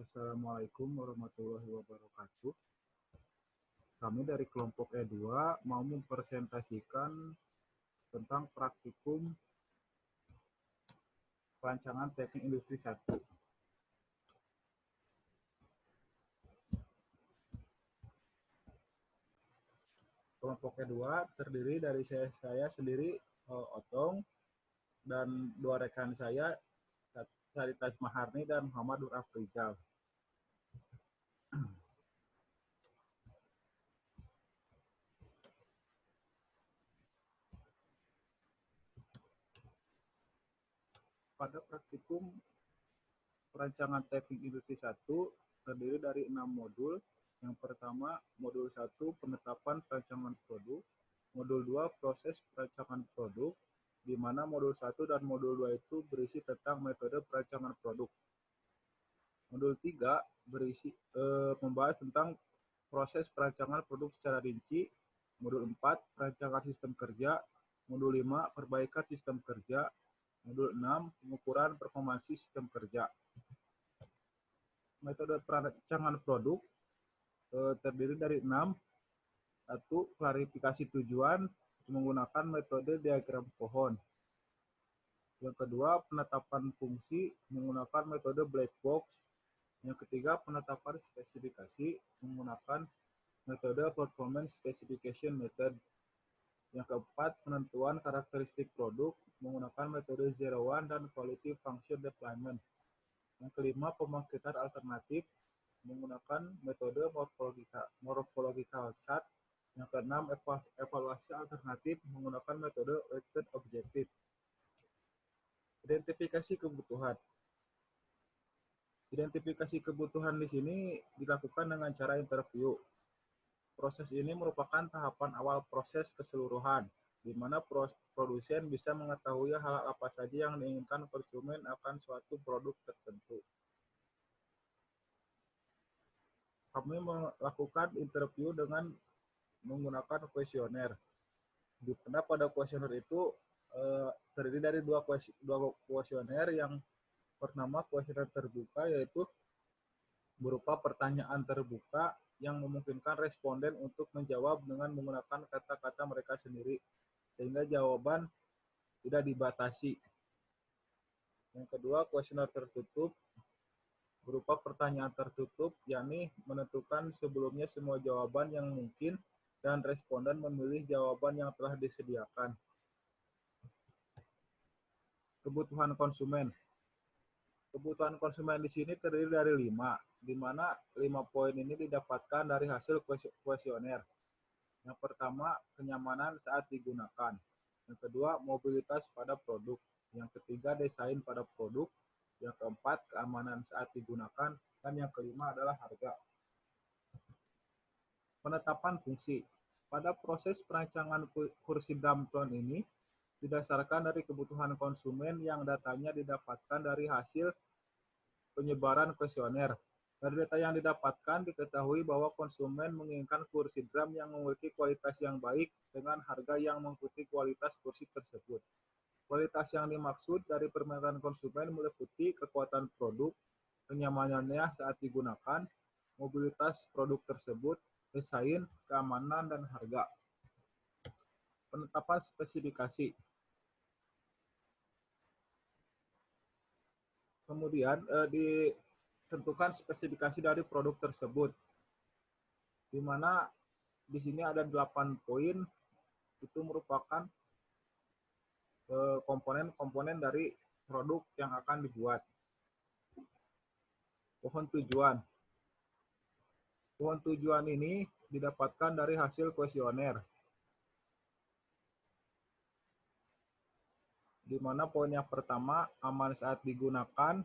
Assalamualaikum warahmatullahi wabarakatuh. Kami dari kelompok E2 mau mempresentasikan tentang praktikum perancangan teknik industri 1. Kelompok E2 terdiri dari saya sendiri, Otong, dan dua rekan saya, Saritas Maharni dan Muhammad Nur Afrizal. Pada praktikum perancangan teknik industri 1 terdiri dari 6 modul. Yang pertama, modul 1 penetapan perancangan produk, modul 2 proses perancangan produk, di mana modul 1 dan modul 2 itu berisi tentang metode perancangan produk. Modul 3 membahas tentang proses perancangan produk secara rinci, modul 4 perancangan sistem kerja, modul 5 perbaikan sistem kerja, modul 6 pengukuran performansi sistem kerja. Metode perancangan produk terdiri dari 6. 1. Klarifikasi tujuan menggunakan metode diagram pohon. Yang kedua, penetapan fungsi menggunakan metode black box. Yang ketiga, penetapan spesifikasi menggunakan metode performance specification method. Yang keempat, penentuan karakteristik produk menggunakan metode zero one dan quality function deployment. Yang kelima, pembangkitan alternatif menggunakan metode morphological chart. Yang keenam, evaluasi alternatif menggunakan metode weighted objective. Identifikasi kebutuhan. Identifikasi kebutuhan di sini dilakukan dengan cara interview. Proses ini merupakan tahapan awal proses keseluruhan, di mana produsen bisa mengetahui hal apa saja yang diinginkan konsumen akan suatu produk tertentu. Kami melakukan interview dengan menggunakan kuesioner. Di mana pada kuesioner itu terdiri dari dua kuesioner. Yang pertama kuesioner terbuka, yaitu berupa pertanyaan terbuka yang memungkinkan responden untuk menjawab dengan menggunakan kata-kata mereka sendiri, sehingga jawaban tidak dibatasi. Yang kedua, kuesioner tertutup, berupa pertanyaan tertutup, yakni menentukan sebelumnya semua jawaban yang mungkin dan responden memilih jawaban yang telah disediakan. Kebutuhan konsumen. Kebutuhan konsumen di sini terdiri dari 5, di mana 5 poin ini didapatkan dari hasil kuesioner. Yang pertama, kenyamanan saat digunakan. Yang kedua, mobilitas pada produk. Yang ketiga, desain pada produk. Yang keempat, keamanan saat digunakan. Dan yang kelima adalah harga. Penetapan fungsi. Pada proses perancangan kursi Dampton ini, didasarkan dari kebutuhan konsumen yang datanya didapatkan dari hasil penyebaran kuesioner. Dari data yang didapatkan, diketahui bahwa konsumen menginginkan kursi drum yang memiliki kualitas yang baik dengan harga yang mengikuti kualitas kursi tersebut. Kualitas yang dimaksud dari permintaan konsumen meliputi kekuatan produk, kenyamanannya saat digunakan, mobilitas produk tersebut, desain, keamanan, dan harga. Penetapan spesifikasi. Kemudian ditentukan spesifikasi dari produk tersebut, di mana di sini ada 8 poin, itu merupakan komponen-komponen dari produk yang akan dibuat. Pohon tujuan. Pohon tujuan ini didapatkan dari hasil kuesioner, di mana poin yang pertama, aman saat digunakan,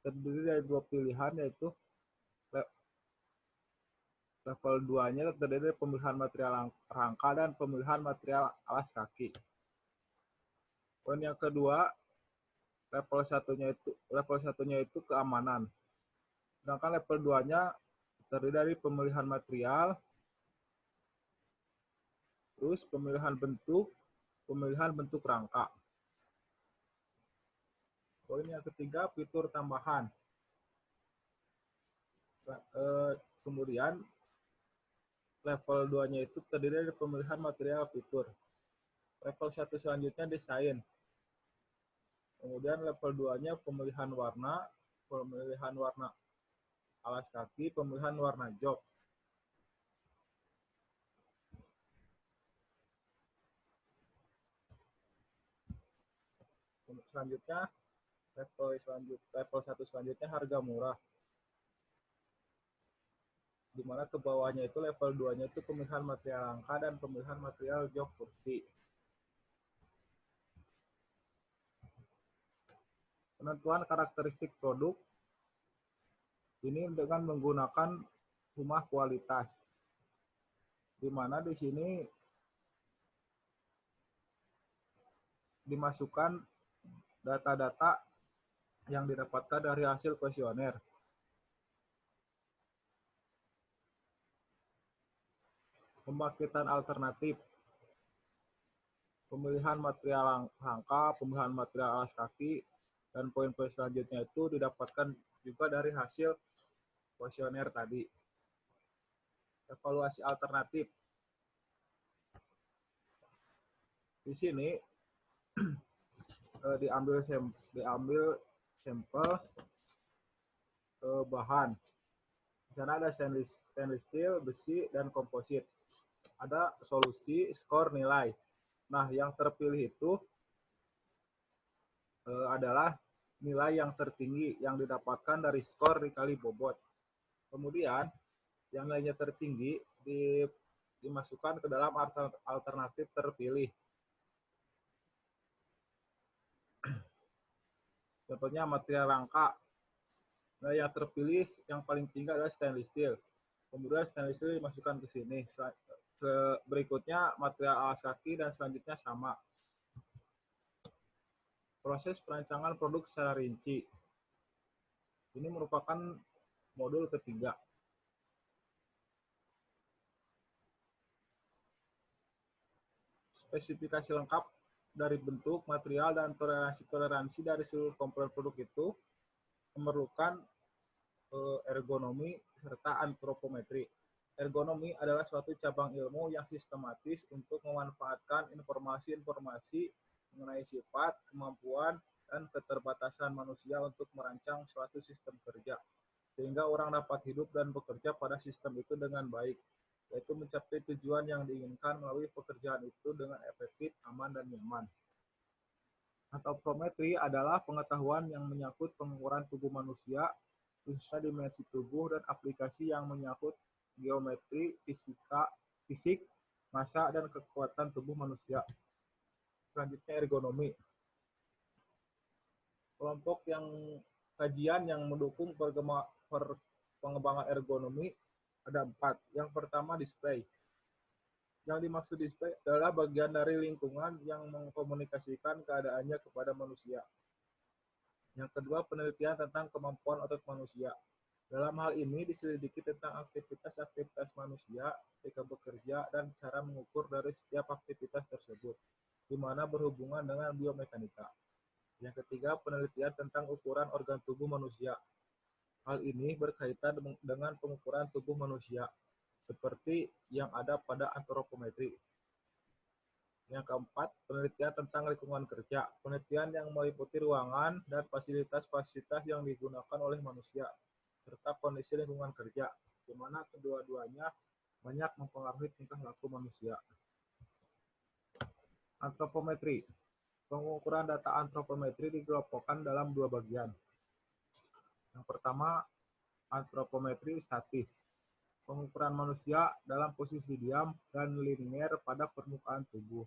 terdiri dari 2 pilihan, yaitu level 2-nya terdiri dari pemilihan material rangka dan pemilihan material alas kaki. Poin yang kedua, level satunya itu keamanan. Sedangkan level 2-nya terdiri dari pemilihan material, terus pemilihan bentuk rangka. Poin yang ketiga, fitur tambahan. Kemudian level 2-nya itu terdiri dari pemilihan material fitur. Level 1 selanjutnya desain. Kemudian level 2-nya pemilihan warna alas kaki, pemilihan warna jok. Selanjutnya level 1 selanjutnya harga murah. Di mana ke bawahnya itu level 2-nya itu pemilihan material langka dan pemilihan material jok kursi. Penentuan karakteristik produk ini dengan menggunakan rumah kualitas, di mana di sini dimasukkan data-data yang didapatkan dari hasil kuesioner. Pembangkitan alternatif, pemilihan material langka, pemilihan material alas kaki, dan poin-poin selanjutnya itu didapatkan juga dari hasil kuesioner tadi. Evaluasi alternatif. Di sini diambil sampel bahan. Di sana ada stainless steel, besi, dan komposit. Ada solusi, skor, nilai. Nah, yang terpilih itu adalah nilai yang tertinggi yang didapatkan dari skor dikali bobot. Kemudian, yang nilainya tertinggi dimasukkan ke dalam alternatif terpilih. Contohnya material rangka. Nah, yang terpilih yang paling tinggi adalah stainless steel. Kemudian stainless steel dimasukkan ke sini. Berikutnya material alas kaki dan selanjutnya sama. Proses perancangan produk secara rinci. Ini merupakan modul ketiga. Spesifikasi lengkap dari bentuk, material, dan toleransi dari seluruh komponen produk itu memerlukan ergonomi serta antropometri. Ergonomi adalah suatu cabang ilmu yang sistematis untuk memanfaatkan informasi-informasi mengenai sifat, kemampuan, dan keterbatasan manusia untuk merancang suatu sistem kerja, sehingga orang dapat hidup dan bekerja pada sistem itu dengan baik, yaitu mencapai tujuan yang diinginkan melalui pekerjaan itu dengan efektif, aman, dan nyaman. Antropometri adalah pengetahuan yang menyangkut pengukuran tubuh manusia, khususnya dimensi tubuh dan aplikasi yang menyangkut geometri, fisik, massa, dan kekuatan tubuh manusia. Selanjutnya ergonomi. Kelompok kajian yang mendukung pengembangan ergonomi ada 4. Yang pertama display. Yang dimaksud display adalah bagian dari lingkungan yang mengkomunikasikan keadaannya kepada manusia. Yang kedua, penelitian tentang kemampuan otot manusia. Dalam hal ini diselidiki tentang aktivitas-aktivitas manusia ketika bekerja dan cara mengukur dari setiap aktivitas tersebut, di mana berhubungan dengan biomekanika. Yang ketiga, penelitian tentang ukuran organ tubuh manusia. Hal ini berkaitan dengan pengukuran tubuh manusia, seperti yang ada pada antropometri. Yang keempat, penelitian tentang lingkungan kerja. Penelitian yang meliputi ruangan dan fasilitas-fasilitas yang digunakan oleh manusia, serta kondisi lingkungan kerja, di mana kedua-duanya banyak mempengaruhi tingkah laku manusia. Antropometri. Pengukuran data antropometri dikelompokkan dalam 2 bagian. Yang pertama, antropometri statis. Pengukuran manusia dalam posisi diam dan linier pada permukaan tubuh.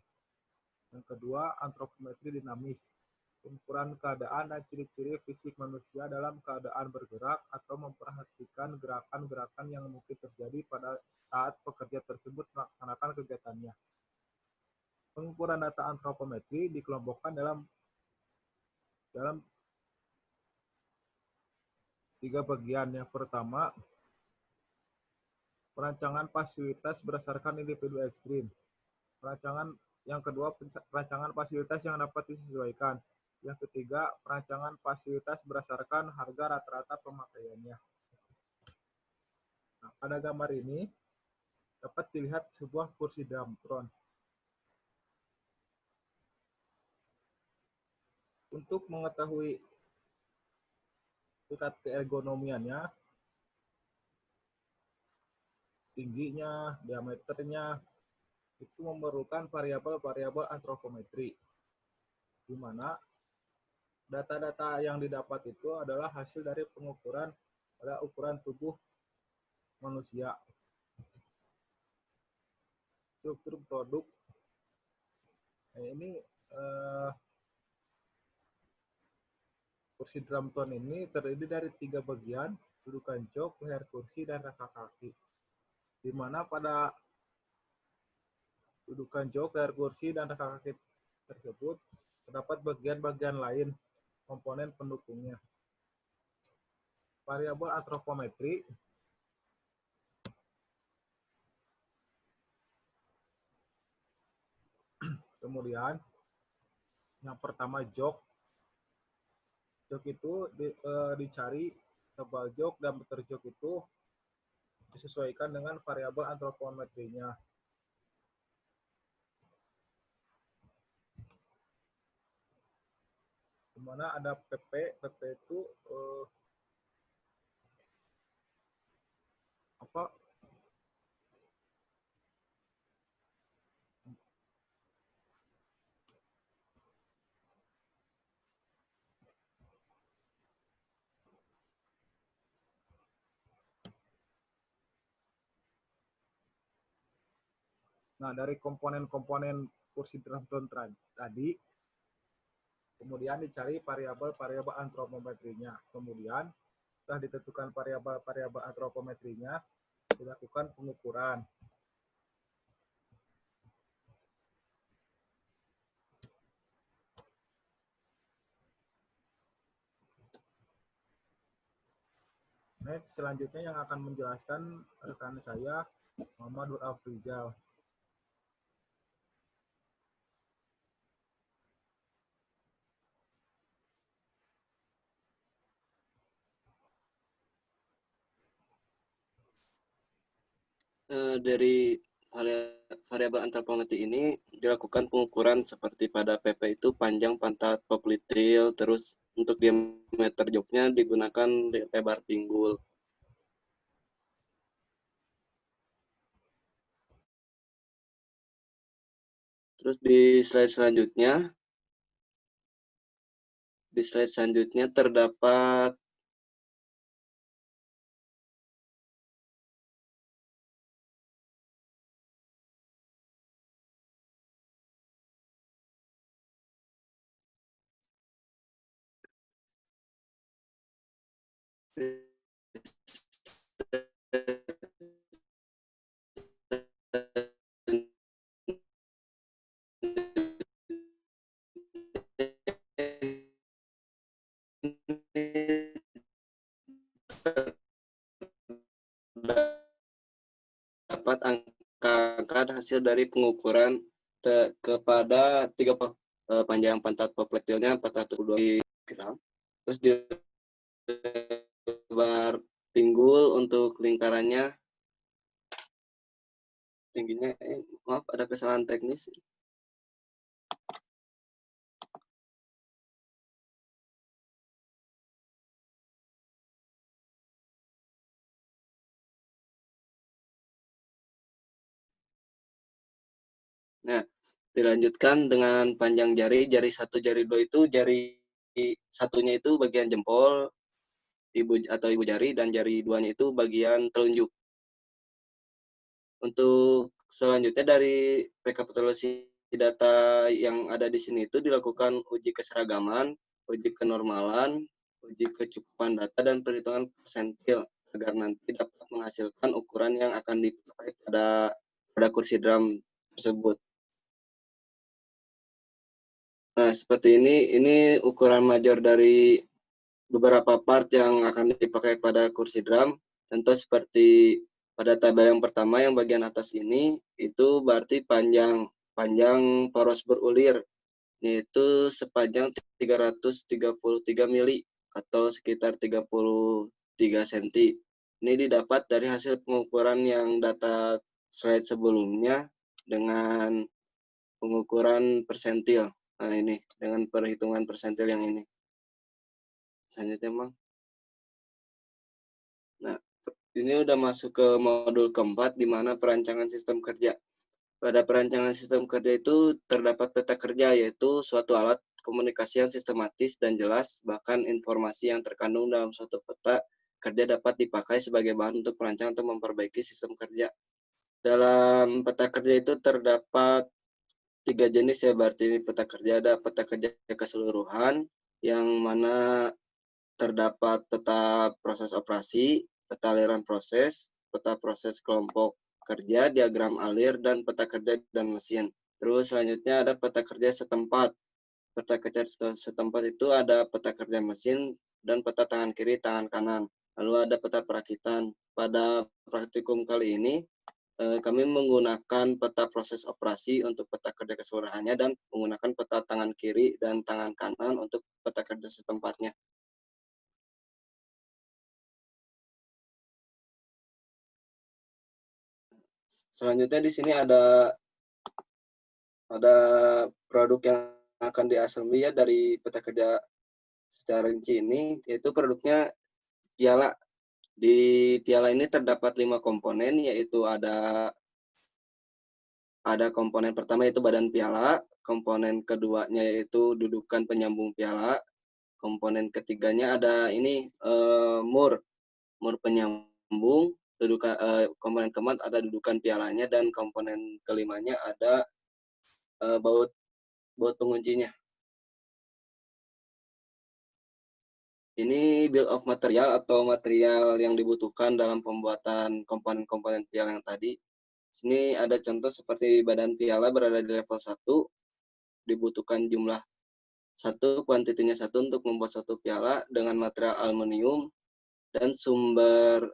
Yang kedua, antropometri dinamis. Pengukuran keadaan dan ciri-ciri fisik manusia dalam keadaan bergerak atau memperhatikan gerakan-gerakan yang mungkin terjadi pada saat pekerja tersebut melaksanakan kegiatannya. Pengukuran data antropometri dikelompokkan dalam 3 bagian. Yang pertama, perancangan fasilitas berdasarkan individu ekstrim. Yang kedua, perancangan fasilitas yang dapat disesuaikan. Yang ketiga, perancangan fasilitas berdasarkan harga rata-rata pemakaiannya. Nah, pada gambar ini dapat dilihat sebuah kursi drumtron. Untuk mengetahui tingkat keergonomiannya, tingginya, diameternya, itu memerlukan variabel-variabel antropometri, di mana data-data yang didapat itu adalah hasil dari pengukuran pada ukuran tubuh manusia. Struktur produk, nah ini kursi drumtron ini terdiri dari 3 bagian, dudukan jok, leher kursi, dan rangka kaki. Di mana pada dudukan jok, leher kursi, dan rangka kaki tersebut terdapat bagian-bagian lain komponen pendukungnya. Variabel antropometri kemudian yang pertama jok. Jok itu dicari tebal jok dan beter jok itu disesuaikan dengan variabel antropometrinya. Di mana ada PP, PP itu apa? Nah, dari komponen-komponen kursi drumtron tadi, kemudian dicari variabel-variabel antropometrinya. Kemudian setelah ditentukan variabel-variabel antropometrinya, dilakukan pengukuran. Next, selanjutnya yang akan menjelaskan rekan saya, Muhammad Afrizal. Dari variabel antropometri ini dilakukan pengukuran seperti pada PP itu panjang pantat popliteal, terus untuk diameter joknya digunakan lebar pinggul. Terus di slide selanjutnya terdapat dapat angka hasil dari pengukuran kepada panjang pantat poplitealnya 402 gram. Terus di lebar pinggul untuk lingkarannya tingginya, maaf ada kesalahan teknis. Nah, dilanjutkan dengan panjang jari 1, jari 2 itu jari satunya itu bagian jempol ibu jari dan jari 2-nya itu bagian telunjuk. Untuk selanjutnya dari rekapitulasi data yang ada di sini itu dilakukan uji keseragaman, uji kenormalan, uji kecukupan data, dan perhitungan persentil agar nanti dapat menghasilkan ukuran yang akan dipakai pada kursi drum tersebut. Nah, seperti ini ukuran major dari beberapa part yang akan dipakai pada kursi drum. Contoh seperti pada tabel yang pertama yang bagian atas ini, itu berarti panjang poros berulir, yaitu sepanjang 333 mili atau sekitar 33 cm. Ini didapat dari hasil pengukuran yang data slide sebelumnya dengan pengukuran persentil. Nah, ini dengan perhitungan persentil yang ini. Selanjutnya, Bang. Nah, ini udah masuk ke modul keempat, di mana perancangan sistem kerja. Pada perancangan sistem kerja itu terdapat peta kerja, yaitu suatu alat komunikasi yang sistematis dan jelas, bahkan informasi yang terkandung dalam suatu peta kerja dapat dipakai sebagai bahan untuk merancang atau memperbaiki sistem kerja. Dalam peta kerja itu terdapat 3 jenis ya, berarti ini peta kerja. Ada peta kerja keseluruhan, yang mana terdapat peta proses operasi, peta aliran proses, peta proses kelompok kerja, diagram alir, dan peta kerja dan mesin. Terus selanjutnya ada peta kerja setempat. Peta kerja setempat itu ada peta kerja mesin dan peta tangan kiri, tangan kanan. Lalu ada peta perakitan. Pada praktikum kali ini, kami menggunakan peta proses operasi untuk peta kerja keseluruhannya dan menggunakan peta tangan kiri dan tangan kanan untuk peta kerja setempatnya. Selanjutnya di sini ada produk yang akan diassembly ya dari peta kerja secara rinci ini, yaitu produknya piala. Di piala ini terdapat 5 komponen, yaitu ada komponen pertama yaitu badan piala, komponen keduanya yaitu dudukan penyambung piala, komponen ketiganya ada ini mur penyambung, komponen keempat ada dudukan pialanya, dan komponen kelimanya ada baut penguncinya. Ini bill of material atau material yang dibutuhkan dalam pembuatan komponen-komponen piala yang tadi. Sini ada contoh seperti badan piala berada di level 1, dibutuhkan jumlah 1, kuantitinya 1 untuk membuat satu piala dengan material aluminium, dan sumber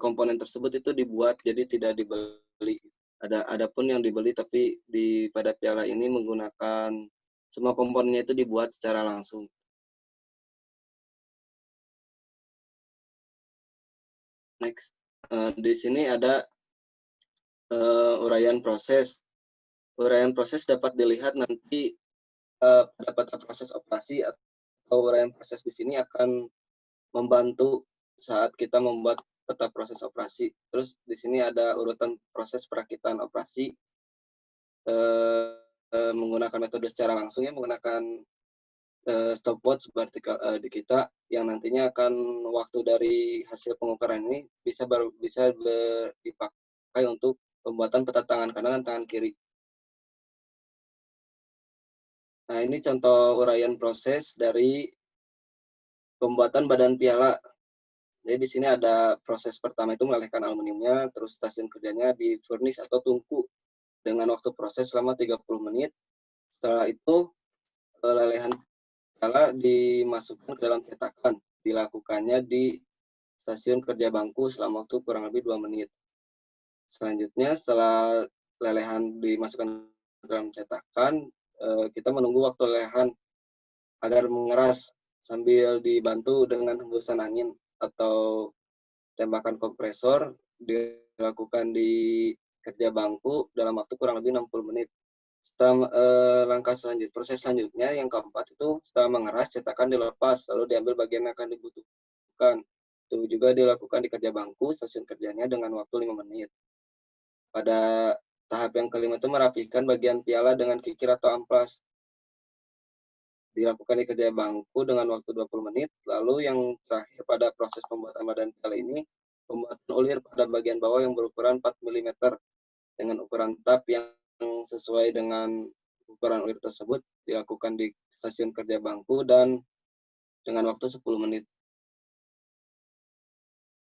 komponen tersebut itu dibuat, jadi tidak dibeli. Adapun yang dibeli, tapi pada piala ini menggunakan semua komponennya itu dibuat secara langsung. Next, di sini ada uraian proses. Uraian proses dapat dilihat nanti pada peta proses operasi, atau uraian proses di sini akan membantu saat kita membuat peta proses operasi. Terus di sini ada urutan proses perakitan operasi menggunakan metode secara langsung ya, menggunakan stopwatch vertikal di kita, yang nantinya akan waktu dari hasil pengukuran ini bisa dipakai untuk pembuatan peta tangan kanan dan tangan kiri. Nah, ini contoh uraian proses dari pembuatan badan piala. Jadi di sini ada proses pertama itu melelehkan aluminiumnya, terus stasiun kerjanya di furnace atau tungku dengan waktu proses selama 30 menit. Setelah itu lelehan piala dimasukkan ke dalam cetakan. Dilakukannya di stasiun kerja bangku selama waktu kurang lebih 2 menit. Selanjutnya setelah lelehan dimasukkan ke dalam cetakan, kita menunggu waktu lelehan agar mengeras sambil dibantu dengan hembusan angin atau tembakan kompresor, dilakukan di kerja bangku dalam waktu kurang lebih 60 menit. Setelah proses selanjutnya yang keempat itu setelah mengeras, cetakan dilepas lalu diambil bagian yang akan dibutuhkan. Itu juga dilakukan di kerja bangku, stasiun kerjanya dengan waktu 5 menit. Pada tahap yang kelima itu merapikan bagian piala dengan kikir atau amplas. Dilakukan di kerja bangku dengan waktu 20 menit. Lalu yang terakhir pada proses pembuatan badan piala ini, pembuatan ulir pada bagian bawah yang berukuran 4 mm dengan ukuran tap yang sesuai dengan ukuran ulir tersebut dilakukan di stasiun kerja bangku dan dengan waktu 10 menit.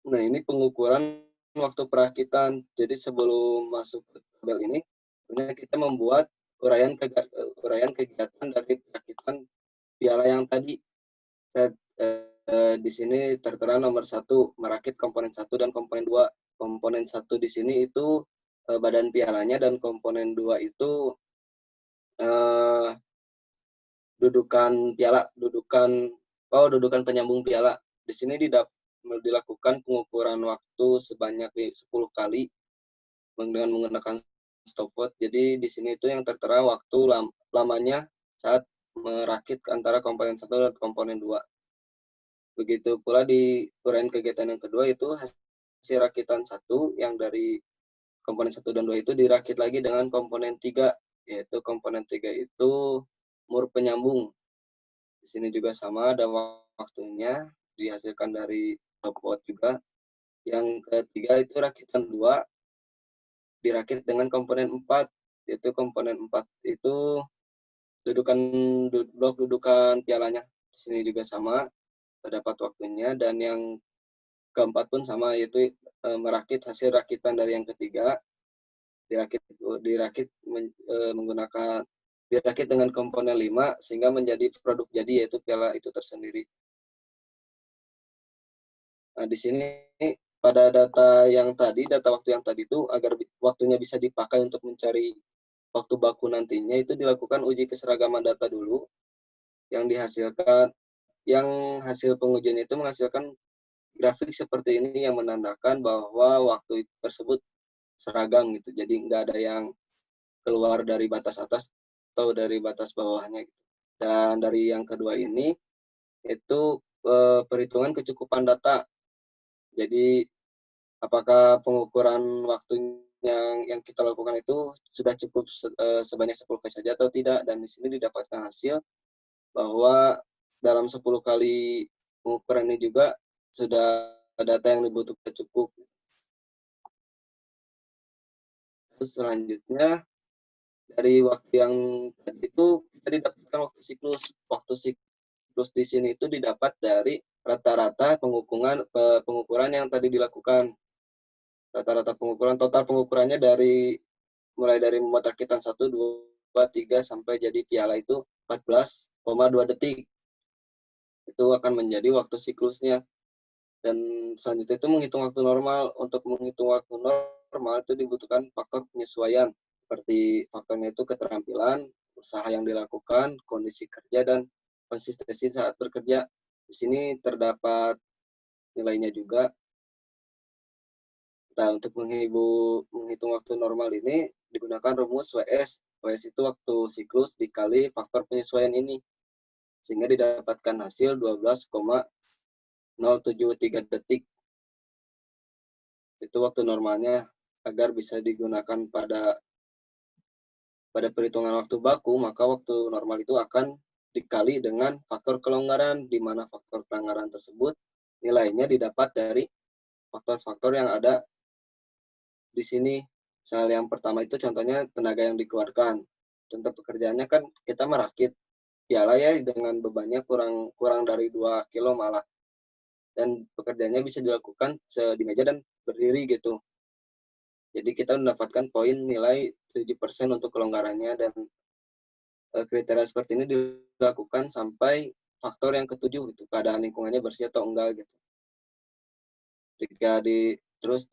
Nah, ini pengukuran waktu perakitan. Jadi sebelum masuk ke tabel ini, kita membuat uraian kegiatan dari perakitan piala yang tadi. Di sini tertera nomor 1, merakit komponen 1 dan komponen 2. Komponen 1 di sini itu badan pialanya, dan komponen 2 itu dudukan piala, dudukan penyambung piala. Di sini dilakukan pengukuran waktu sebanyak 10 kali dengan menggunakan stopwatch. Jadi di sini itu yang tertera waktu lamanya saat merakit antara komponen 1 dan komponen 2. Begitu pula di uraian kegiatan yang kedua itu hasil rakitan 1 yang dari komponen 1 dan 2 itu dirakit lagi dengan komponen 3, yaitu komponen 3 itu mur penyambung. Di sini juga sama ada waktunya dihasilkan dari stopwatch juga. Yang ketiga itu rakitan 2 dirakit dengan komponen 4, yaitu komponen 4 itu blok dudukan pialanya. Di sini juga sama, terdapat waktunya, dan yang keempat pun sama, yaitu merakit hasil rakitan dari yang ketiga, dirakit dengan komponen 5 sehingga menjadi produk jadi, yaitu piala itu tersendiri. Nah, di sini pada data waktu yang tadi itu agar waktunya bisa dipakai untuk mencari waktu baku nantinya itu dilakukan uji keseragaman data dulu yang hasil pengujian itu menghasilkan grafik seperti ini yang menandakan bahwa waktu tersebut seragam gitu. Jadi nggak ada yang keluar dari batas atas atau dari batas bawahnya gitu. Dan dari yang kedua ini itu perhitungan kecukupan data. Jadi apakah pengukuran waktu yang kita lakukan itu sudah cukup sebanyak 10 kali saja atau tidak, dan di sini didapatkan hasil bahwa dalam 10 kali pengukuran ini juga sudah data yang dibutuhkan cukup. Terus selanjutnya dari waktu yang tadi itu kita didapatkan waktu siklus. Waktu siklus di sini itu didapat dari rata-rata pengukuran yang tadi dilakukan. Rata-rata pengukuran, total pengukurannya mulai dari membuat rakitan 1, 2, 3 sampai jadi piala itu 14,2 detik. Itu akan menjadi waktu siklusnya. Dan selanjutnya itu menghitung waktu normal. Untuk menghitung waktu normal itu dibutuhkan faktor penyesuaian. Seperti faktornya itu keterampilan, usaha yang dilakukan, kondisi kerja, dan konsistensi saat bekerja. Di sini terdapat nilainya juga. Nah, untuk menghitung waktu normal ini digunakan rumus WS. WS itu waktu siklus dikali faktor penyesuaian ini. Sehingga didapatkan hasil 12,073 detik. Itu waktu normalnya agar bisa digunakan pada perhitungan waktu baku, maka waktu normal itu akan dikali dengan faktor kelonggaran, di mana faktor kelonggaran tersebut nilainya didapat dari faktor-faktor yang ada di sini. Misal yang pertama itu contohnya tenaga yang dikeluarkan. Contoh pekerjaannya kan kita merakit piala ya dengan bebannya kurang dari 2 kilo malah. Dan pekerjaannya bisa dilakukan di meja dan berdiri gitu. Jadi kita mendapatkan poin nilai 7% untuk kelonggarannya, dan kriteria seperti ini dilakukan sampai faktor yang ketujuh gitu, keadaan lingkungannya bersih atau enggak gitu. Jika terus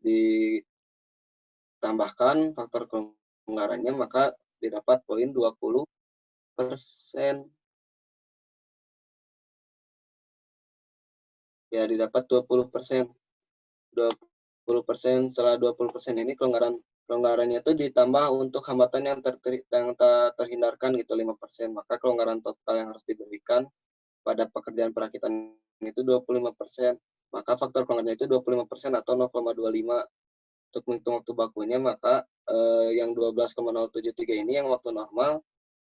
ditambahkan faktor kelonggarannya, maka didapat poin 20%. Ya, didapat 20%. 20%, setelah 20% ini kelonggarannya itu ditambah untuk hambatan yang tak terhindarkan gitu 5%. Maka kelonggaran total yang harus diberikan pada pekerjaan perakitan itu 25%. Maka faktor kelonggarannya itu 25% atau 0,25. Untuk menghitung waktu bakunya, maka yang 12,073 ini yang waktu normal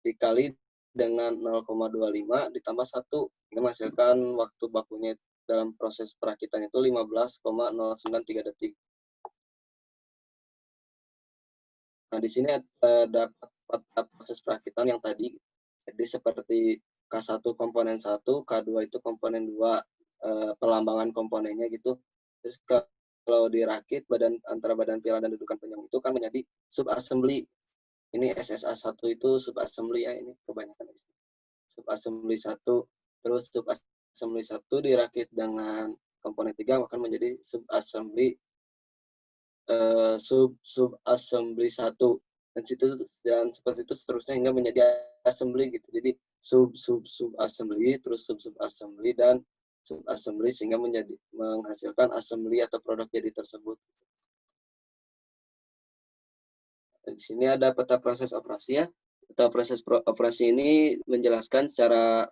dikali dengan 0,25 ditambah 1 ini menghasilkan waktu bakunya dalam proses perakitan itu 15,093 detik. Nah, di sini terdapat proses perakitan yang tadi. Jadi seperti K1 komponen 1, K2 itu komponen 2, perlambangan komponennya gitu. Terus kalau dirakit antara badan piala dan dudukan penyambung itu kan menjadi subassembly. Ini SSA1 itu subassembly ya, ini kebanyakan subassembly 1. Terus subassembly 1 dirakit dengan komponen 3 akan menjadi subassembly subassembly 1. Dan seperti itu seterusnya hingga menjadi assembly gitu. Jadi subassembly, terus subassembly, dan assembly sehingga menghasilkan assembly atau produk jadi tersebut. Di sini ada peta proses operasi ya. Peta proses operasi ini menjelaskan secara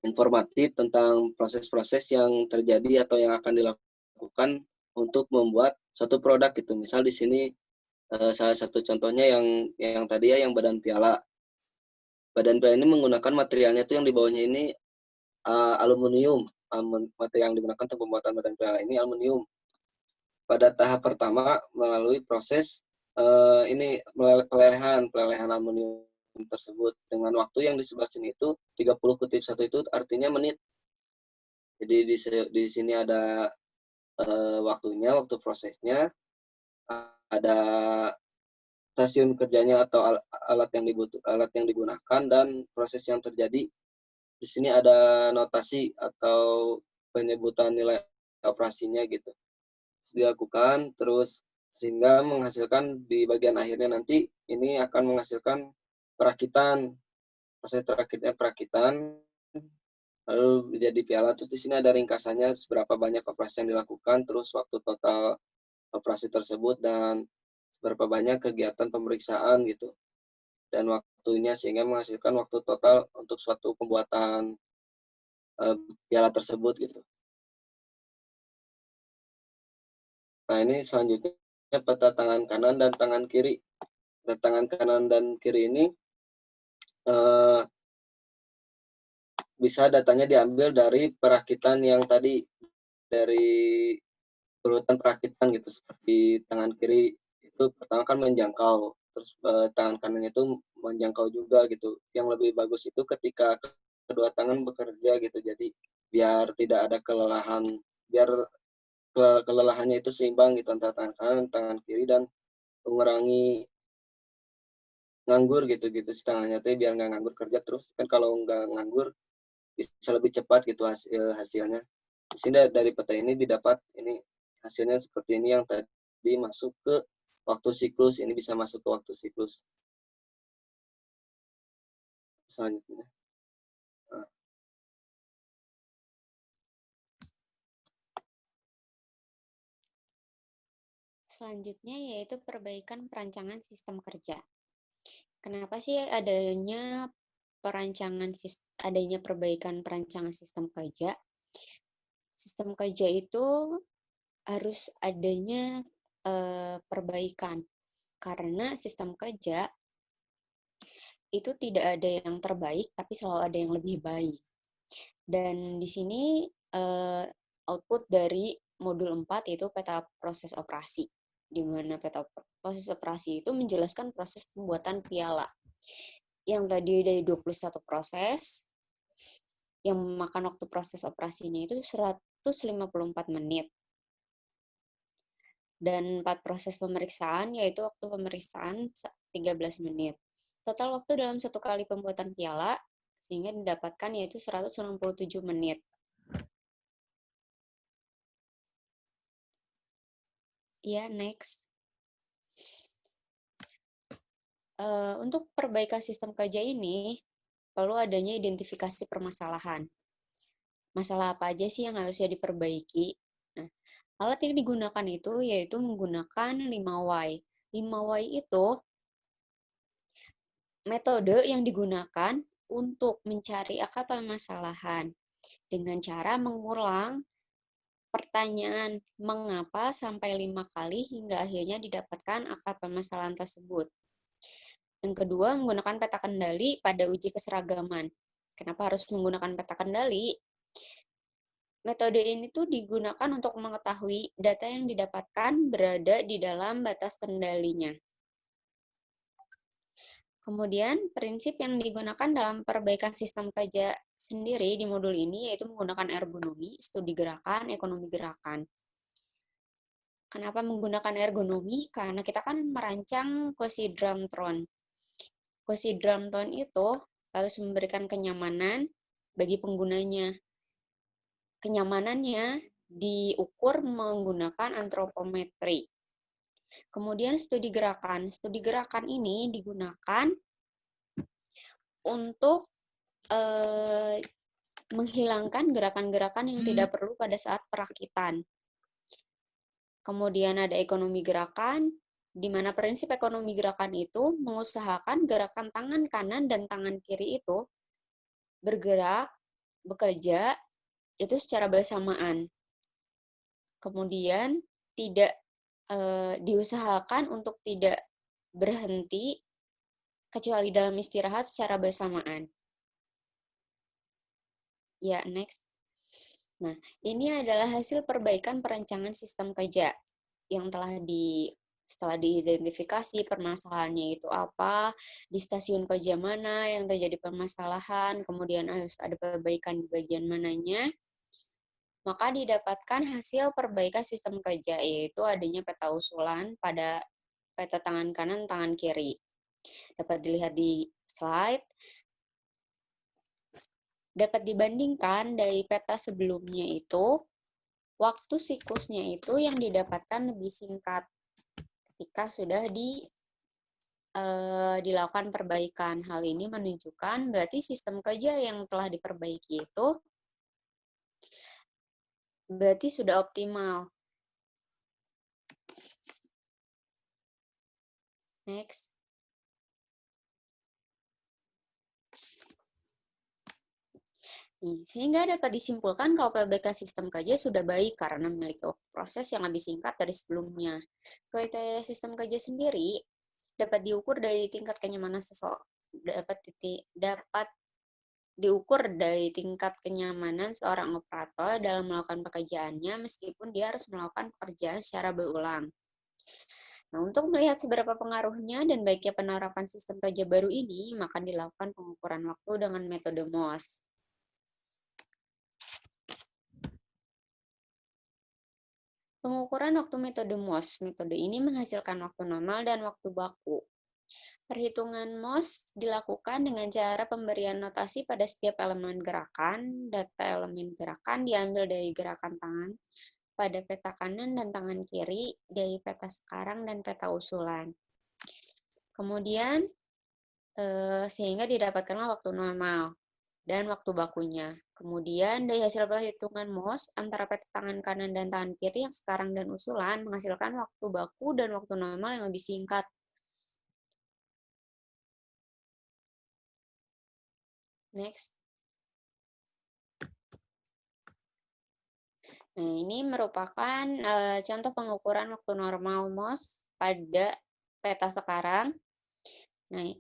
informatif tentang proses-proses yang terjadi atau yang akan dilakukan untuk membuat suatu produk gitu. Misal di sini salah satu contohnya yang tadi ya, yang badan piala. Badan piala ini menggunakan materialnya tuh yang di bawahnya ini aluminium. Material yang digunakan untuk pembuatan badan piala ini aluminium. Pada tahap pertama melalui proses ini pelelehan aluminium tersebut dengan waktu yang di sebelah sini itu 30/1 itu artinya menit. Jadi di sini ada waktunya, waktu prosesnya, ada stasiun kerjanya atau alat yang digunakan dan proses yang terjadi. Di sini ada notasi atau penyebutan nilai operasinya gitu. Dilakukan terus sehingga menghasilkan di bagian akhirnya nanti ini akan menghasilkan perakitan. Proses terakhirnya perakitan lalu menjadi piala. Terus di sini ada ringkasannya seberapa banyak operasi yang dilakukan, terus waktu total operasi tersebut dan seberapa banyak kegiatan pemeriksaan gitu dan waktunya sehingga menghasilkan waktu total untuk suatu pembuatan piala tersebut gitu. Nah, ini selanjutnya peta tangan kanan dan tangan kiri. Peta tangan kanan dan kiri ini bisa datanya diambil dari perakitan yang tadi, dari urutan perakitan gitu. Seperti tangan kiri itu pertama kan menjangkau, terus tangan kanan itu menjangkau juga gitu. Yang lebih bagus itu ketika kedua tangan bekerja gitu. Jadi biar tidak ada kelelahan, biar kelelahannya itu seimbang gitu antara tangan kanan dan tangan kiri dan mengurangi nganggur gitu si tangannya tuh biar nggak nganggur kerja terus. Kan kalau nggak nganggur bisa lebih cepat gitu hasilnya. Di sini dari peta ini didapat ini hasilnya seperti ini, yang tadi masuk ke waktu siklus, ini bisa masuk ke waktu siklus. Selanjutnya. Nah. Selanjutnya yaitu perbaikan perancangan sistem kerja. Kenapa sih adanya perbaikan perancangan sistem kerja? Sistem kerja itu harus adanya perbaikan karena sistem kerja itu tidak ada yang terbaik tapi selalu ada yang lebih baik. Dan di sini output dari modul 4 yaitu peta proses operasi, di mana peta proses operasi itu menjelaskan proses pembuatan piala. Yang tadi dari 21 proses, yang memakan waktu proses operasinya itu 154 menit. Dan 4 proses pemeriksaan, yaitu waktu pemeriksaan 13 menit. Total waktu dalam satu kali pembuatan piala, sehingga didapatkan yaitu 197 menit. Ya, next. Untuk perbaikan sistem kerja ini, perlu adanya identifikasi permasalahan. Masalah apa aja sih yang harusnya diperbaiki? Nah, alat yang digunakan itu yaitu menggunakan 5Y. 5Y itu metode yang digunakan untuk mencari akar permasalahan dengan cara mengulang pertanyaan mengapa sampai 5 kali hingga akhirnya didapatkan akar permasalahan tersebut. Yang kedua, menggunakan peta kendali pada uji keseragaman. Kenapa harus menggunakan peta kendali? Metode ini tuh digunakan untuk mengetahui data yang didapatkan berada di dalam batas kendalinya. Kemudian, prinsip yang digunakan dalam perbaikan sistem kerja sendiri di modul ini yaitu menggunakan ergonomi, studi gerakan, ekonomi gerakan. Kenapa menggunakan ergonomi? Karena kita kan merancang kursi drum throne. Kursi drum throne itu harus memberikan kenyamanan bagi penggunanya. Kenyamanannya diukur menggunakan antropometri. Kemudian studi gerakan. Studi gerakan ini digunakan untuk menghilangkan gerakan-gerakan yang tidak perlu pada saat perakitan. Kemudian ada ekonomi gerakan, di mana prinsip ekonomi gerakan itu mengusahakan gerakan tangan kanan dan tangan kiri itu bergerak, bekerja, itu secara bersamaan. Kemudian tidak diusahakan untuk tidak berhenti kecuali dalam istirahat secara bersamaan. Ya, next. Nah, ini adalah hasil perbaikan perancangan sistem kerja yang setelah diidentifikasi permasalahannya itu apa, di stasiun kerja mana yang terjadi permasalahan, kemudian harus ada perbaikan di bagian mananya, maka didapatkan hasil perbaikan sistem kerja, yaitu adanya peta usulan pada peta tangan kanan, tangan kiri. Dapat dilihat di slide. Dapat dibandingkan dari peta sebelumnya itu, waktu siklusnya itu yang didapatkan lebih singkat ketika sudah dilakukan perbaikan. Hal ini menunjukkan berarti sistem kerja yang telah diperbaiki itu berarti sudah optimal. Next. Sehingga dapat disimpulkan kalau perbaikan sistem kerja sudah baik karena memiliki proses yang lebih singkat dari sebelumnya. Kriteria sistem kerja sendiri dapat diukur dari tingkat kenyamanan seorang operator dalam melakukan pekerjaannya meskipun dia harus melakukan pekerjaan secara berulang. Nah, untuk melihat seberapa pengaruhnya dan baiknya penerapan sistem kerja baru ini, maka dilakukan pengukuran waktu dengan metode MOS. Pengukuran waktu metode MOS. Metode ini menghasilkan waktu normal dan waktu baku. Perhitungan MOS dilakukan dengan cara pemberian notasi pada setiap elemen gerakan. Data elemen gerakan diambil dari gerakan tangan pada peta kanan dan tangan kiri dari peta sekarang dan peta usulan. Kemudian, sehingga didapatkanlah waktu normal dan waktu bakunya. Kemudian dari hasil perhitungan MOS antara peta tangan kanan dan tangan kiri yang sekarang dan usulan menghasilkan waktu baku dan waktu normal yang lebih singkat. Next. Nah, ini merupakan contoh pengukuran waktu normal MOS pada peta sekarang. Nah,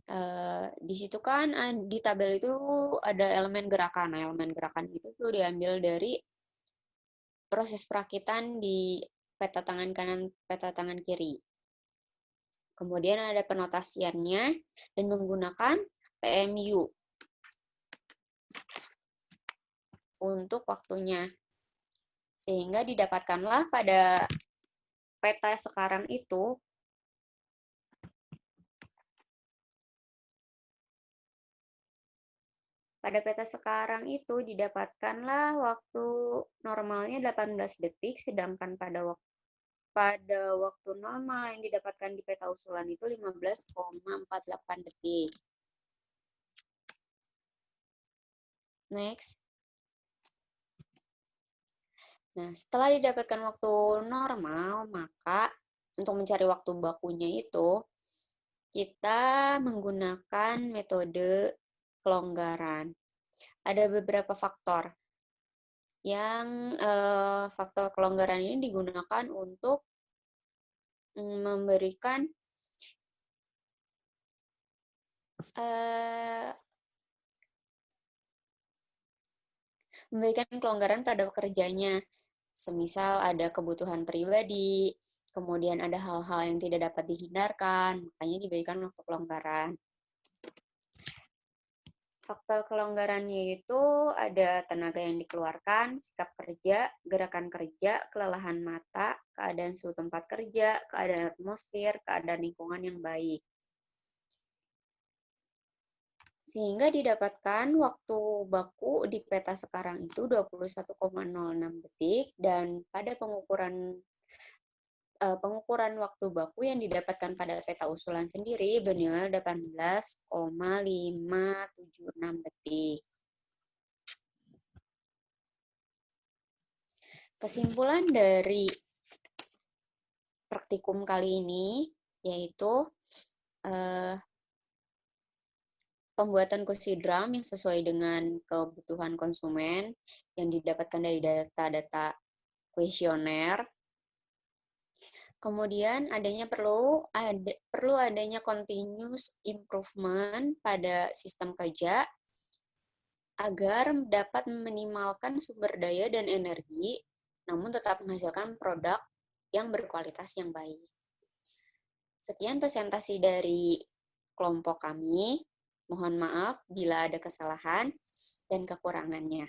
di situ kan di tabel itu ada elemen gerakan. Nah, elemen gerakan itu tuh diambil dari proses perakitan di peta tangan kanan, peta tangan kiri. Kemudian ada penotasiannya dan menggunakan TMU untuk waktunya. Sehingga didapatkanlah pada peta sekarang itu didapatkanlah waktu normalnya 18 detik, sedangkan pada waktu normal yang didapatkan di peta usulan itu 15,48 detik. Next. Nah, setelah didapatkan waktu normal, maka untuk mencari waktu bakunya itu, kita menggunakan metode kelonggaran. Ada beberapa faktor yang faktor kelonggaran ini digunakan untuk memberikan kelonggaran pada pekerjanya. Semisal ada kebutuhan pribadi, kemudian ada hal-hal yang tidak dapat dihindarkan, makanya diberikan waktu kelonggaran. Faktor kelonggarannya itu ada tenaga yang dikeluarkan, sikap kerja, gerakan kerja, kelelahan mata, keadaan suhu tempat kerja, keadaan atmosfer, keadaan lingkungan yang baik. Sehingga didapatkan waktu baku di peta sekarang itu 21,06 detik dan pada pengukuran waktu baku yang didapatkan pada peta usulan sendiri bernilai 18,576 detik. Kesimpulan dari praktikum kali ini yaitu pembuatan kursi drum yang sesuai dengan kebutuhan konsumen yang didapatkan dari data-data kuesioner. Kemudian perlu adanya continuous improvement pada sistem kerja agar dapat meminimalkan sumber daya dan energi, namun tetap menghasilkan produk yang berkualitas yang baik. Sekian presentasi dari kelompok kami. Mohon maaf bila ada kesalahan dan kekurangannya.